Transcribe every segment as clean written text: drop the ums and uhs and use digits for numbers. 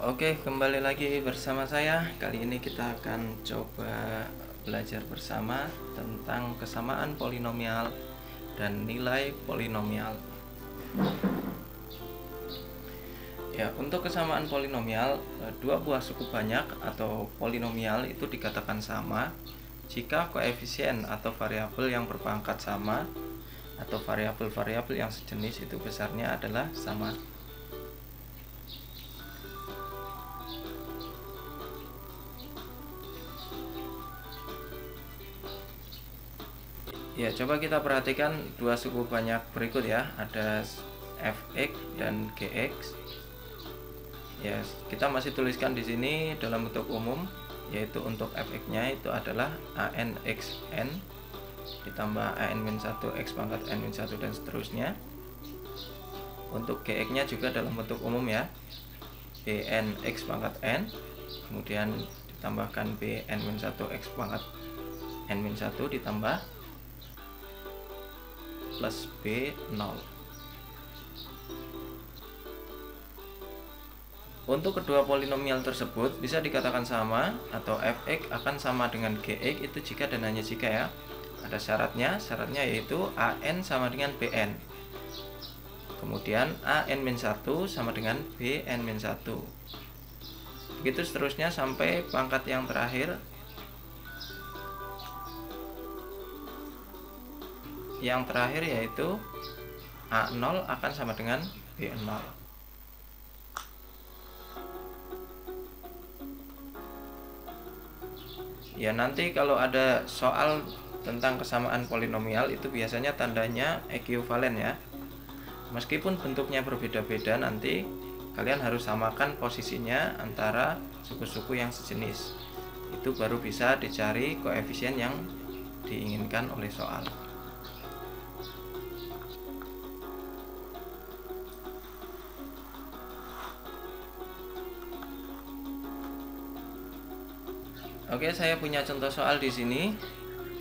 Oke, kembali lagi bersama saya. Kali ini kita akan coba belajar bersama tentang kesamaan polinomial dan nilai polinomial. Ya, untuk kesamaan polinomial, dua buah suku banyak atau polinomial itu dikatakan sama jika koefisien atau variabel yang berpangkat sama atau variabel-variabel yang sejenis itu besarnya adalah sama. Ya, coba kita perhatikan dua suku banyak berikut ya. Ada fx dan gx. Ya, kita masih tuliskan di sini dalam bentuk umum, yaitu untuk fx-nya itu adalah anxn ditambah an-1 x pangkat n-1 dan seterusnya. Untuk gx-nya juga dalam bentuk umum ya, bn x pangkat n, kemudian ditambahkan bn-1 x pangkat n-1 ditambah plus B0. Untuk kedua polinomial tersebut bisa dikatakan sama atau fx akan sama dengan gx itu jika dan hanya jika ya ada syaratnya yaitu an sama dengan bn, kemudian an-1 sama dengan bn-1, begitu seterusnya sampai pangkat yang terakhir. Yang terakhir yaitu A0 akan sama dengan B0. Ya, nanti kalau ada soal tentang kesamaan polinomial itu biasanya tandanya ekuivalen ya. Meskipun bentuknya berbeda-beda, nanti kalian harus samakan posisinya antara suku-suku yang sejenis. Itu baru bisa dicari koefisien yang diinginkan oleh soal. Oke, saya punya contoh soal di sini.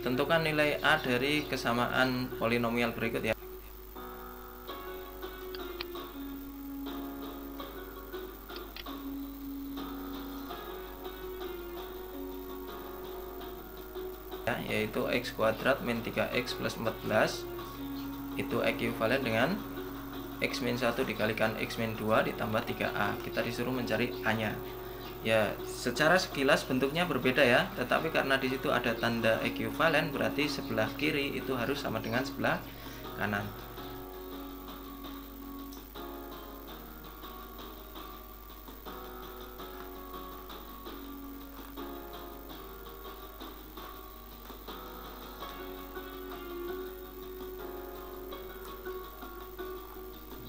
Tentukan nilai A dari kesamaan polinomial berikut ya. Yaitu x kuadrat min 3x plus 14 itu ekuivalen dengan x min 1 dikalikan x min 2 ditambah 3a. Kita disuruh mencari a-nya. Ya, secara sekilas bentuknya berbeda ya, tetapi karena di situ ada tanda ekuivalen berarti sebelah kiri itu harus sama dengan sebelah kanan.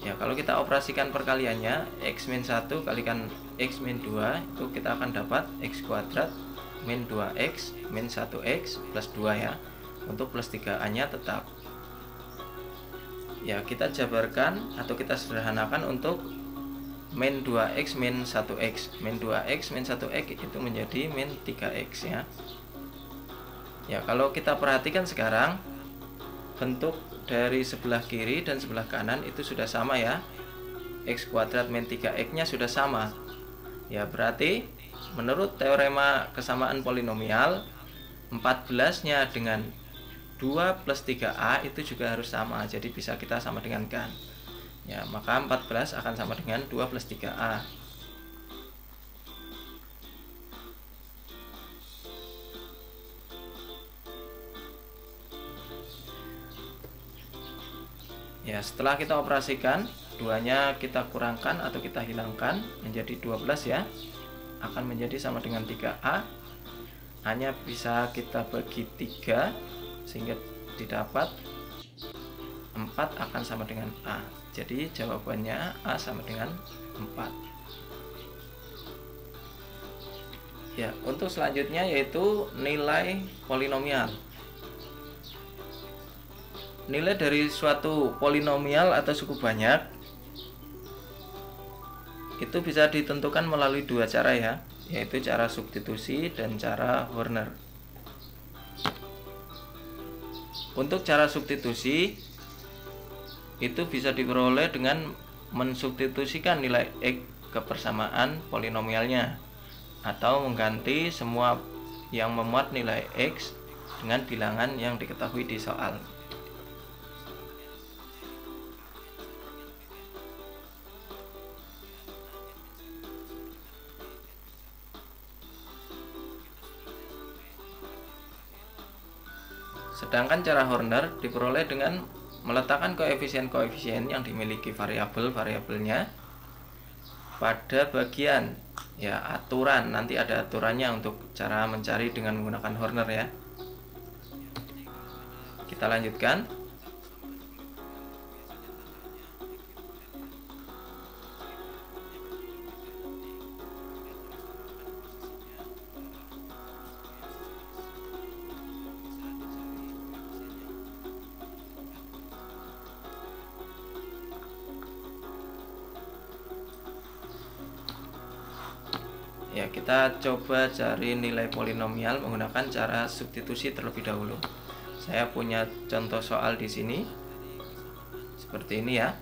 Ya, kalau kita operasikan perkaliannya, x min 1 kalikan x min 2 itu kita akan dapat x kuadrat min 2x min 1x plus 2 ya. Untuk plus 3a nya tetap. Ya, kita jabarkan atau kita sederhanakan untuk min 2x min 1x. Min 2x min 1x itu menjadi min 3x ya. Ya, kalau kita perhatikan sekarang bentuk dari sebelah kiri dan sebelah kanan itu sudah sama ya. X kuadrat min 3x nya sudah sama. Ya, berarti menurut teorema kesamaan polinomial 14 nya dengan 2 plus 3a itu juga harus sama. Jadi bisa kita sama dengan kan. Ya, maka 14 akan sama dengan 2 plus 3a. Ya, setelah kita operasikan, duanya kita kurangkan atau kita hilangkan menjadi 12 ya. Akan menjadi sama dengan 3a. A-nya bisa kita bagi 3 sehingga didapat 4 akan sama dengan a. Jadi jawabannya a sama dengan 4. Ya, untuk selanjutnya yaitu nilai polinomial. Nilai dari suatu polinomial atau suku banyak itu bisa ditentukan melalui dua cara ya, yaitu cara substitusi dan cara Horner. Untuk cara substitusi itu bisa diperoleh dengan mensubstitusikan nilai x kebersamaan polinomialnya, atau mengganti semua yang memuat nilai X dengan bilangan yang diketahui di soal. Sedangkan cara Horner diperoleh dengan meletakkan koefisien-koefisien yang dimiliki variabel-variabelnya pada bagian ya aturan. Nanti ada aturannya untuk cara mencari dengan menggunakan Horner ya. Kita lanjutkan. Ya, kita coba cari nilai polinomial menggunakan cara substitusi terlebih dahulu. Saya punya contoh soal di sini. Seperti ini ya.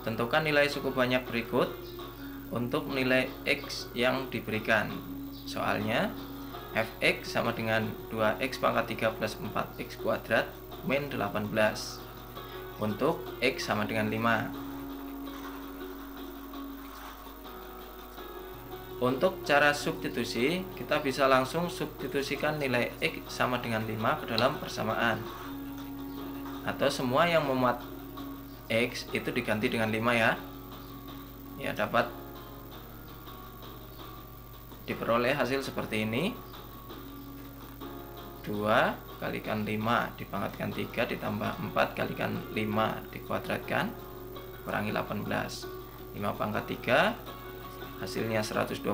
Tentukan nilai cukup banyak berikut untuk nilai X yang diberikan. Soalnya fx sama dengan 2x pangkat 3 plus 4x kuadrat min 18 untuk x sama dengan 5. Untuk cara substitusi, kita bisa langsung substitusikan nilai X sama dengan 5 ke dalam persamaan. Atau semua yang memuat X itu diganti dengan 5 ya. Ya, dapat diperoleh hasil seperti ini. 2 kalikan 5 dipangkatkan 3 ditambah 4 kalikan 5 dikuadratkan kurangi 18. 5 pangkat 3 hasilnya 125,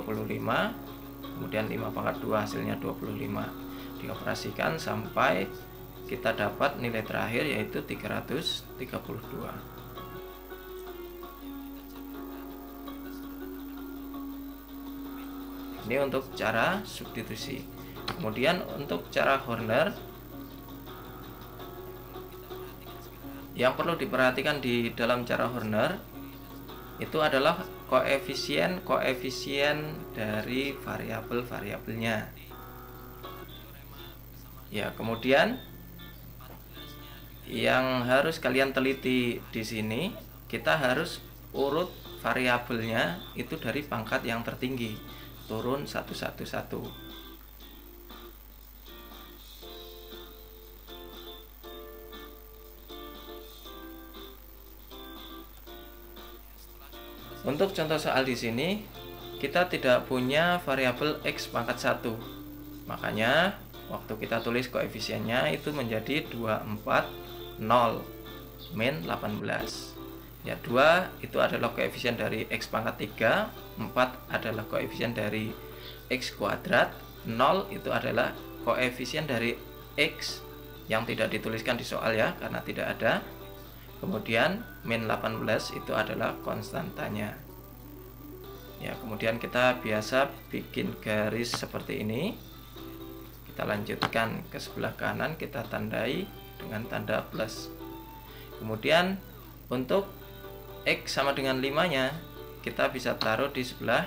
kemudian 5 pangkat 2 hasilnya 25. Dioperasikan sampai kita dapat nilai terakhir yaitu 332. Ini untuk cara substitusi. Kemudian untuk cara Horner, yang perlu diperhatikan di dalam cara Horner itu adalah koefisien dari variabel-variabelnya. Ya, kemudian yang harus kalian teliti di sini, kita harus urut variabelnya itu dari pangkat yang tertinggi, turun satu-satu. Untuk contoh soal di sini, kita tidak punya variabel X pangkat 1. Makanya, waktu kita tulis koefisiennya itu menjadi 240 min 18. Ya, 2 itu adalah koefisien dari X pangkat 3, 4 adalah koefisien dari X kuadrat, 0 itu adalah koefisien dari X yang tidak dituliskan di soal ya, karena tidak ada. Kemudian min 18 itu adalah konstantanya. Ya, kemudian kita biasa bikin garis seperti ini. Kita lanjutkan ke sebelah kanan, kita tandai dengan tanda plus. Kemudian untuk X sama dengan 5-nya, kita bisa taruh di sebelah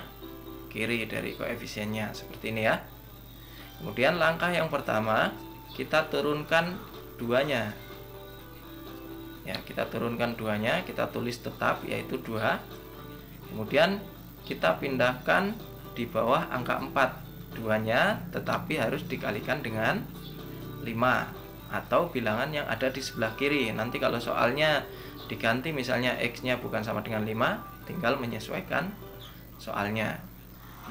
kiri dari koefisiennya seperti ini ya. Kemudian langkah yang pertama, kita turunkan 2-nya. Ya, kita turunkan 2-nya, kita tulis tetap yaitu 2. Kemudian kita pindahkan di bawah angka 4 2-nya, tetapi harus dikalikan dengan 5 atau bilangan yang ada di sebelah kiri. Nanti kalau soalnya diganti misalnya X-nya bukan sama dengan 5, tinggal menyesuaikan soalnya.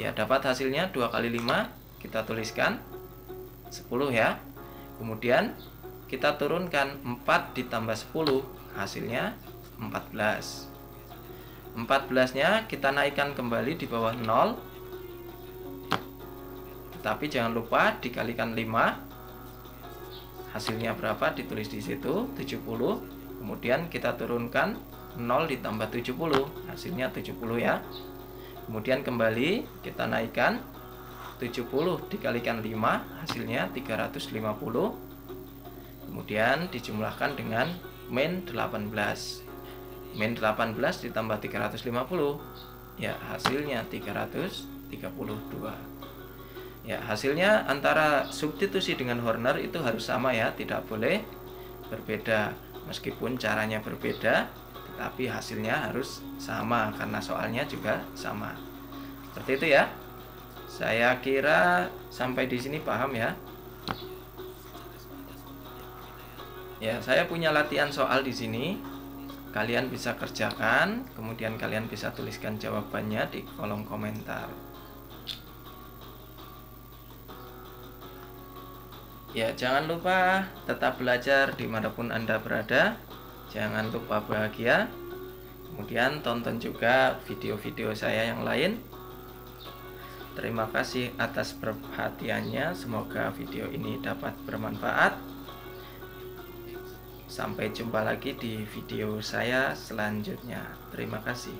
Ya, dapat hasilnya 2 kali 5, kita tuliskan 10 ya. Kemudian kita turunkan 4 ditambah 10, hasilnya 14. 14-nya kita naikkan kembali di bawah 0. Tetapi jangan lupa dikalikan 5. Hasilnya berapa? Ditulis di situ, 70. Kemudian kita turunkan 0 ditambah 70, hasilnya 70 ya. Kemudian kembali kita naikkan 70 dikalikan 5, hasilnya 350. Kemudian dijumlahkan dengan min 18. Min 18 ditambah 350 Ya, hasilnya 332. Ya, hasilnya antara substitusi dengan Horner itu harus sama ya, tidak boleh berbeda. Meskipun caranya berbeda, tetapi hasilnya harus sama karena soalnya juga sama. Seperti itu ya. Saya kira sampai di sini paham ya. Ya, saya punya latihan soal di sini. Kalian bisa kerjakan, kemudian kalian bisa tuliskan jawabannya di kolom komentar. Ya, jangan lupa tetap belajar dimanapun Anda berada. Jangan lupa bahagia. Kemudian tonton juga video-video saya yang lain. Terima kasih atas perhatiannya. Semoga video ini dapat bermanfaat. Sampai jumpa lagi di video saya selanjutnya. Terima kasih.